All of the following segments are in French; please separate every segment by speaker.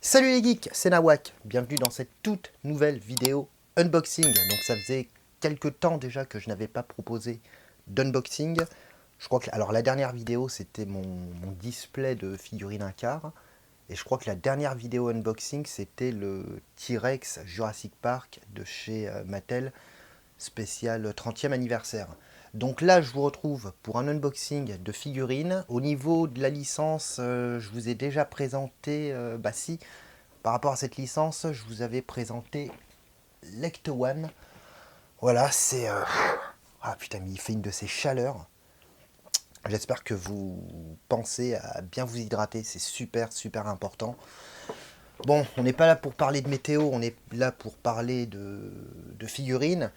Speaker 1: Salut les geeks, c'est Nawak, bienvenue dans cette toute nouvelle vidéo unboxing. Donc ça faisait quelques temps déjà que je n'avais pas proposé d'unboxing. Je crois que alors la dernière vidéo c'était mon display de figurines 1/4. Et je crois que la dernière vidéo unboxing c'était le T-Rex Jurassic Park de chez Mattel, spécial 30e anniversaire. Donc là, je vous retrouve pour un unboxing de figurines. Au niveau de la licence, je vous ai déjà présenté, si, par rapport à cette licence, je vous avais présenté Lecto One. Voilà, c'est... Ah putain, mais il fait une de ces chaleurs. J'espère que vous pensez à bien vous hydrater, c'est super, super important. Bon, on n'est pas là pour parler de météo, on est là pour parler de figurines.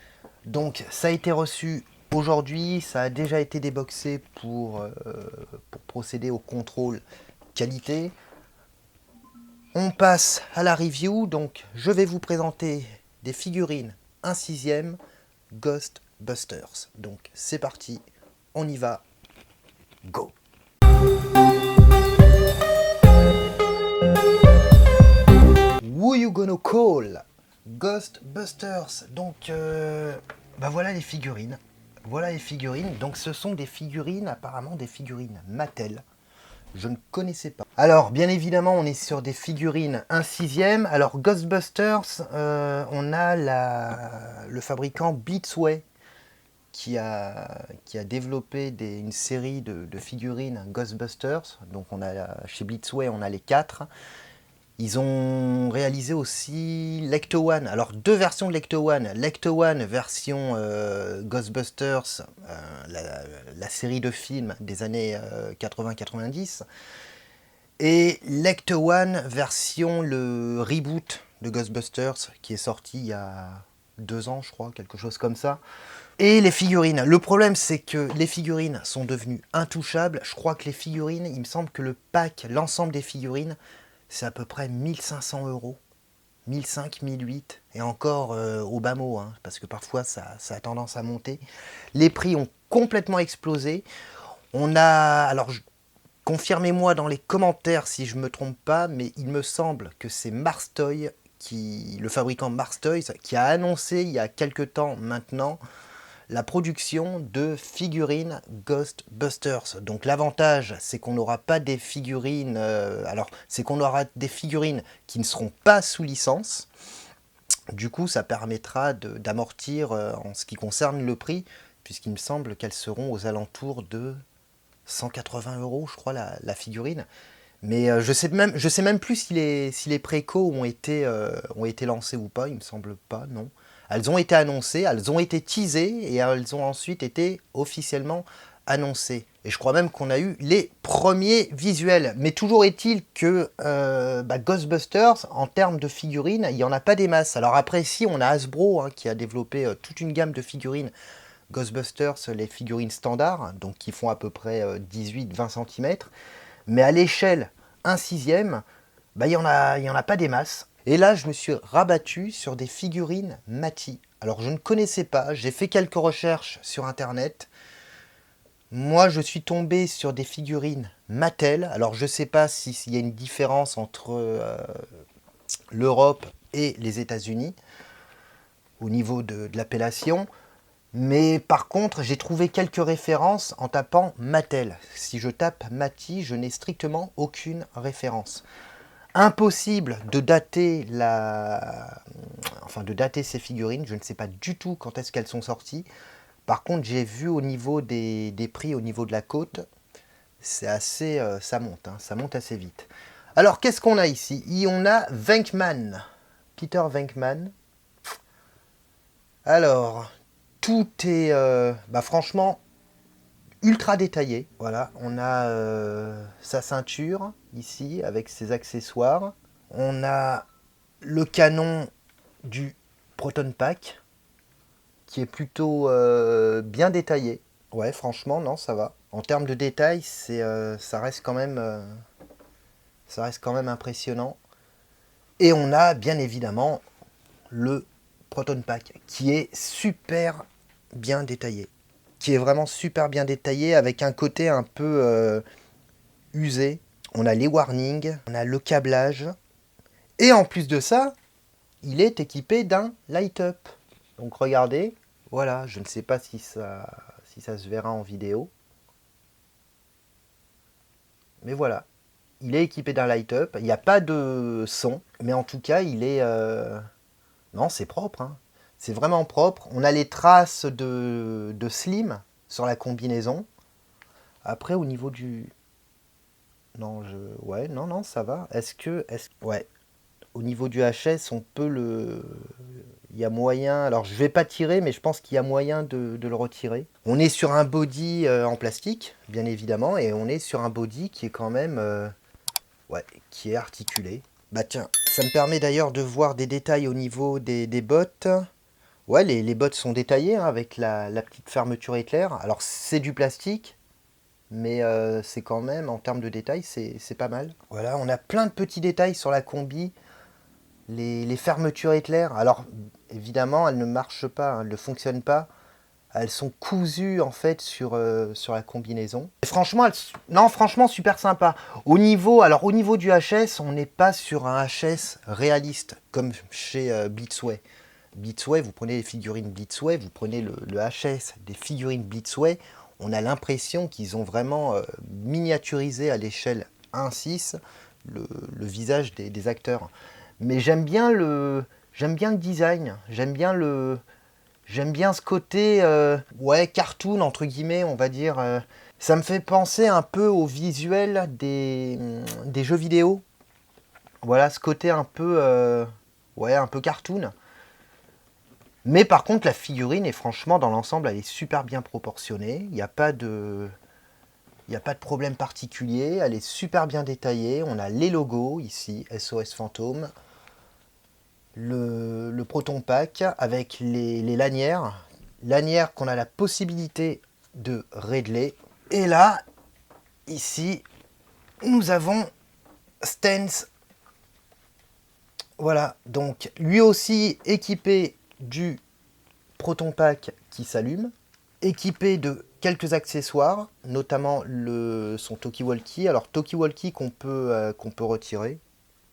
Speaker 1: Donc, ça a été reçu aujourd'hui, ça a déjà été déboxé pour procéder au contrôle qualité. On passe à la review, donc je vais vous présenter des figurines 1/6 Ghostbusters. Donc c'est parti, on y va, go! Who you gonna call? Ghostbusters. Donc, voilà les figurines. Voilà les figurines. Donc, ce sont des figurines, apparemment des figurines Mattel. Je ne connaissais pas. Alors, bien évidemment, on est sur des figurines 1/6. Alors, Ghostbusters, on a le fabricant Beatsway qui a développé une série de figurines Ghostbusters. Donc, chez Beatsway, on a les 4. Ils ont réalisé aussi Lecto One. Alors, deux versions de Lecto One. Lecto One version Ghostbusters, la série de films des années 80-90. Et Lecto One version le reboot de Ghostbusters qui est sorti il y a 2 ans, je crois, quelque chose comme ça. Et les figurines. Le problème, c'est que les figurines sont devenues intouchables. Je crois que les figurines, il me semble que le pack, l'ensemble des figurines, c'est à peu près 1500 €. 1005, 1008, et encore au bas mot, hein, parce que parfois ça a tendance à monter. Les prix ont complètement explosé. On a, alors confirmez-moi dans les commentaires si je ne me trompe pas, mais il me semble que c'est Mars Toys, le fabricant Mars Toys, qui a annoncé il y a quelques temps maintenant la production de figurines Ghostbusters. Donc l'avantage, c'est qu'on n'aura pas des figurines... c'est qu'on aura des figurines qui ne seront pas sous licence. Du coup, ça permettra d'amortir en ce qui concerne le prix, puisqu'il me semble qu'elles seront aux alentours de 180 €, je crois, la figurine. Mais je sais même plus si les précos ont été lancés ou pas, il me semble pas, non. Elles ont été annoncées, elles ont été teasées et elles ont ensuite été officiellement annoncées. Et je crois même qu'on a eu les premiers visuels. Mais toujours est-il que Ghostbusters, en termes de figurines, il n'y en a pas des masses. Alors après, si, on a Hasbro qui a développé toute une gamme de figurines Ghostbusters, les figurines standards, donc qui font à peu près 18-20 cm. Mais à l'échelle 1/6, il n'y en a pas des masses. Et là, je me suis rabattu sur des figurines Mati. Alors, je ne connaissais pas, j'ai fait quelques recherches sur Internet. Moi, je suis tombé sur des figurines Mattel. Alors, je ne sais pas s'il y a une différence entre l'Europe et les États-Unis au niveau de l'appellation. Mais par contre, j'ai trouvé quelques références en tapant Mattel. Si je tape Mati, je n'ai strictement aucune référence. Impossible de dater ces figurines. Je ne sais pas du tout quand est-ce qu'elles sont sorties. Par contre, j'ai vu au niveau des prix, au niveau de la côte, c'est assez, ça monte, hein, ça monte assez vite. Alors, qu'est-ce qu'on a ici? On a Venkman, Peter Venkman. Alors, tout est, franchement, ultra détaillé. Voilà, on a sa ceinture ici avec ses accessoires. On a le canon du Proton Pack qui est plutôt bien détaillé. Ouais, franchement, non, ça va. En termes de détails, ça reste quand même impressionnant. Et on a bien évidemment le Proton Pack qui est super bien détaillé. Qui est vraiment super bien détaillé avec un côté un peu usé. On a les warnings, on a le câblage Et en plus de ça, il est équipé d'un light-up. Donc regardez, voilà, je ne sais pas si ça se verra en vidéo. Mais voilà, il est équipé d'un light-up. Il n'y a pas de son, mais en tout cas, il est... Non, c'est propre, hein. C'est vraiment propre. On a les traces de slim sur la combinaison. Après, au niveau du... Non, ouais, non, non, ça va. Ouais. Au niveau du HS, on peut le... Il y a moyen... Alors, je vais pas tirer, mais je pense qu'il y a moyen de le retirer. On est sur un body en plastique, bien évidemment, et on est sur un body qui est quand même... Ouais, qui est articulé. Bah tiens, ça me permet d'ailleurs de voir des détails au niveau des bottes. Ouais, les bottes sont détaillées hein, avec la petite fermeture éclair. Alors, c'est du plastique, mais c'est quand même, en termes de détails, c'est pas mal. Voilà, on a plein de petits détails sur la combi. Les fermetures éclair, alors évidemment, elles ne marchent pas, hein, elles ne fonctionnent pas. Elles sont cousues en fait sur la combinaison. Et franchement, non, franchement, super sympa. Au niveau du HS, on n'est pas sur un HS réaliste comme chez Blitzway. Blitzway, vous prenez les figurines Blitzway, vous prenez le HS des figurines Blitzway, on a l'impression qu'ils ont vraiment miniaturisé à l'échelle 1:6 le visage des acteurs. Mais j'aime bien le design, j'aime bien ce côté ouais, cartoon entre guillemets, on va dire. Ça me fait penser un peu au visuel des jeux vidéo. Voilà, ce côté un peu ouais, un peu cartoon. Mais par contre, la figurine est franchement, dans l'ensemble, elle est super bien proportionnée. Il n'y a pas de problème particulier. Elle est super bien détaillée. On a les logos ici, SOS Fantôme. Le Proton Pack avec les lanières. Lanières qu'on a la possibilité de régler. Et là, ici, nous avons Stance. Voilà, donc lui aussi équipé du Proton Pack qui s'allume, équipé de quelques accessoires, notamment son Talkie-Walkie. Alors Talkie-Walkie qu'on peut retirer.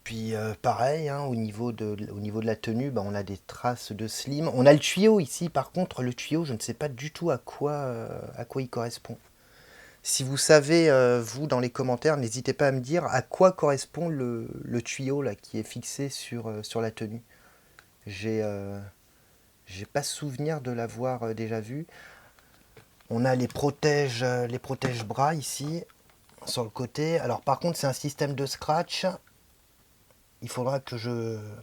Speaker 1: Puis pareil, hein, au niveau de la tenue, bah, on a des traces de slim. On a le tuyau ici, par contre, le tuyau, je ne sais pas du tout à quoi il correspond. Si vous savez, vous, dans les commentaires, n'hésitez pas à me dire à quoi correspond le tuyau là, qui est fixé sur la tenue. J'ai pas souvenir de l'avoir déjà vu. On a les protège bras ici, sur le côté. Alors par contre, c'est un système de scratch. Il faudra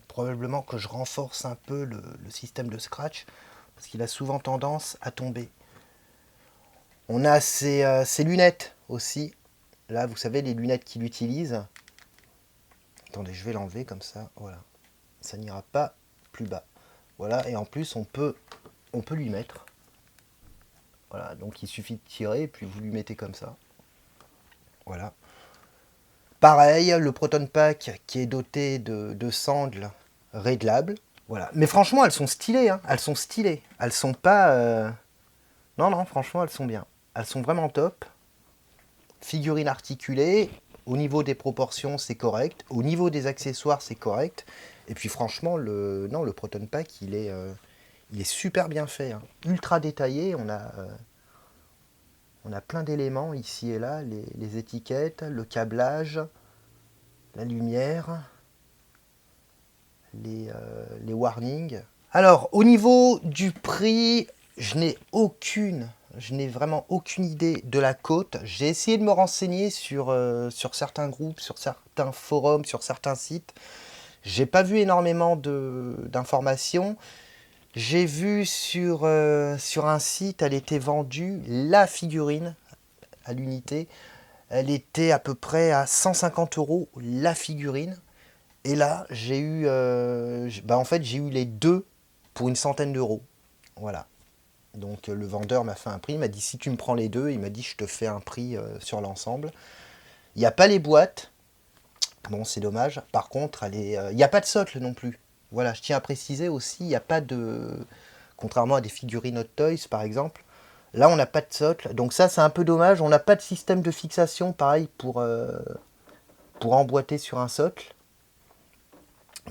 Speaker 1: probablement que je renforce un peu le système de scratch, parce qu'il a souvent tendance à tomber. On a ses lunettes aussi. Là, vous savez, les lunettes qu'il utilise. Attendez, je vais l'enlever comme ça. Voilà. Ça n'ira pas plus bas. Voilà, et en plus, on peut lui mettre. Voilà, donc il suffit de tirer, et puis vous lui mettez comme ça. Voilà. Pareil, le Proton Pack qui est doté de sangles réglables. Voilà. Mais franchement, elles sont stylées. Hein. Elles sont stylées. Elles sont pas... Non, non, franchement, elles sont bien. Elles sont vraiment top. Figurine articulée. Au niveau des proportions, c'est correct. Au niveau des accessoires, c'est correct. Et puis franchement, le Proton Pack, il est super bien fait. Hein. Ultra détaillé. On a plein d'éléments ici et là. Les étiquettes, le câblage, la lumière, les warnings. Alors, au niveau du prix, je n'ai vraiment aucune idée de la cote. J'ai essayé de me renseigner sur certains groupes, sur certains forums, sur certains sites. J'ai pas vu énormément d'informations. J'ai vu sur un site, elle était vendue, la figurine à l'unité. Elle était à peu près à 150 € la figurine. Et là, j'ai eu, en fait, j'ai eu les deux pour une centaine d'euros. Voilà. Donc le vendeur m'a fait un prix, il m'a dit si tu me prends les deux, il m'a dit je te fais un prix sur l'ensemble. Il n'y a pas les boîtes, bon c'est dommage. Par contre, il n'y a pas de socle non plus. Voilà, je tiens à préciser aussi, il n'y a pas de... Contrairement à des figurines Hot Toys par exemple, là on n'a pas de socle. Donc ça c'est un peu dommage, on n'a pas de système de fixation pareil pour emboîter sur un socle.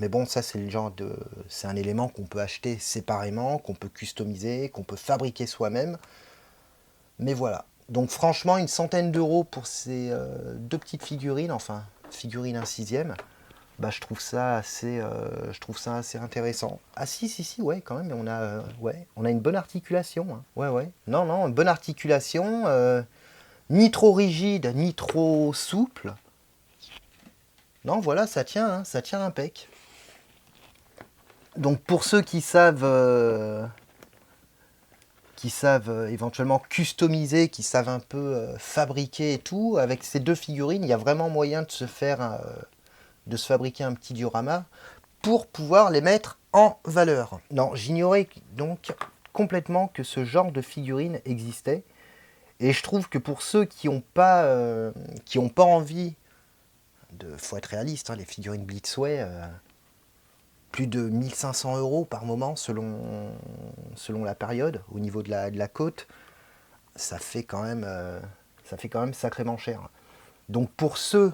Speaker 1: Mais bon, ça c'est le genre de... C'est un élément qu'on peut acheter séparément, qu'on peut customiser, qu'on peut fabriquer soi-même. Mais voilà. Donc franchement, une centaine d'euros pour ces deux petites figurines, enfin, figurine 1/6, bah, je trouve ça assez intéressant. Ah si, ouais, quand même, ouais, on a une bonne articulation. Hein. Ouais. Non, une bonne articulation, ni trop rigide, ni trop souple. Non, voilà, ça tient impec. Donc pour ceux qui savent éventuellement customiser, qui savent un peu fabriquer et tout, avec ces deux figurines, il y a vraiment moyen de se fabriquer un petit diorama pour pouvoir les mettre en valeur. Non, j'ignorais donc complètement que ce genre de figurine existait. Et je trouve que pour ceux qui n'ont pas envie faut être réaliste, hein, les figurines Blitzway, plus de 1500 € par moment selon la période, au niveau de la cote, ça fait quand même sacrément cher. Donc pour ceux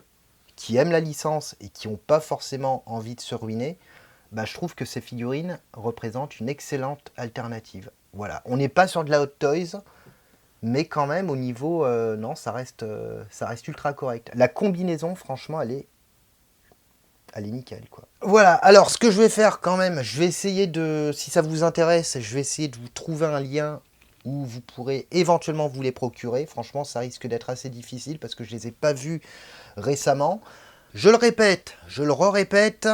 Speaker 1: qui aiment la licence et qui n'ont pas forcément envie de se ruiner, bah, je trouve que ces figurines représentent une excellente alternative. Voilà, on n'est pas sur de la Hot Toys, mais quand même au niveau, non, ça reste ultra correct. La combinaison, franchement, elle est nickel, quoi. Voilà, alors ce que je vais faire quand même, je vais essayer de, si ça vous intéresse, je vais essayer de vous trouver un lien où vous pourrez éventuellement vous les procurer. Franchement, ça risque d'être assez difficile parce que je ne les ai pas vus récemment. Je le répète, je le répète,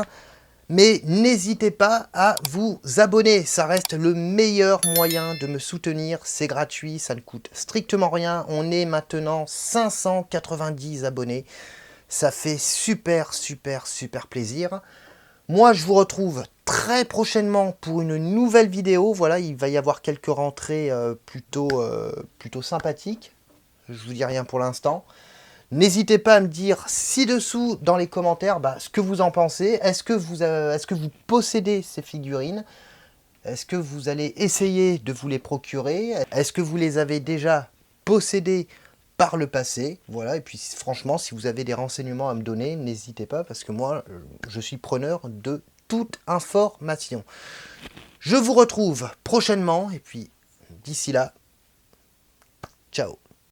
Speaker 1: mais n'hésitez pas à vous abonner. Ça reste le meilleur moyen de me soutenir. C'est gratuit, ça ne coûte strictement rien. On est maintenant 590 abonnés. Ça fait super plaisir. Moi, je vous retrouve très prochainement pour une nouvelle vidéo. Voilà, il va y avoir quelques rentrées plutôt sympathiques. Je vous dis rien pour l'instant. N'hésitez pas à me dire ci-dessous dans les commentaires ce que vous en pensez. Est-ce que vous possédez ces figurines? Est-ce que vous allez essayer de vous les procurer? Est-ce que vous les avez déjà possédées par le passé? Voilà, et puis franchement, si vous avez des renseignements à me donner, n'hésitez pas, parce que moi, je suis preneur de toute information. Je vous retrouve prochainement, et puis d'ici là, ciao.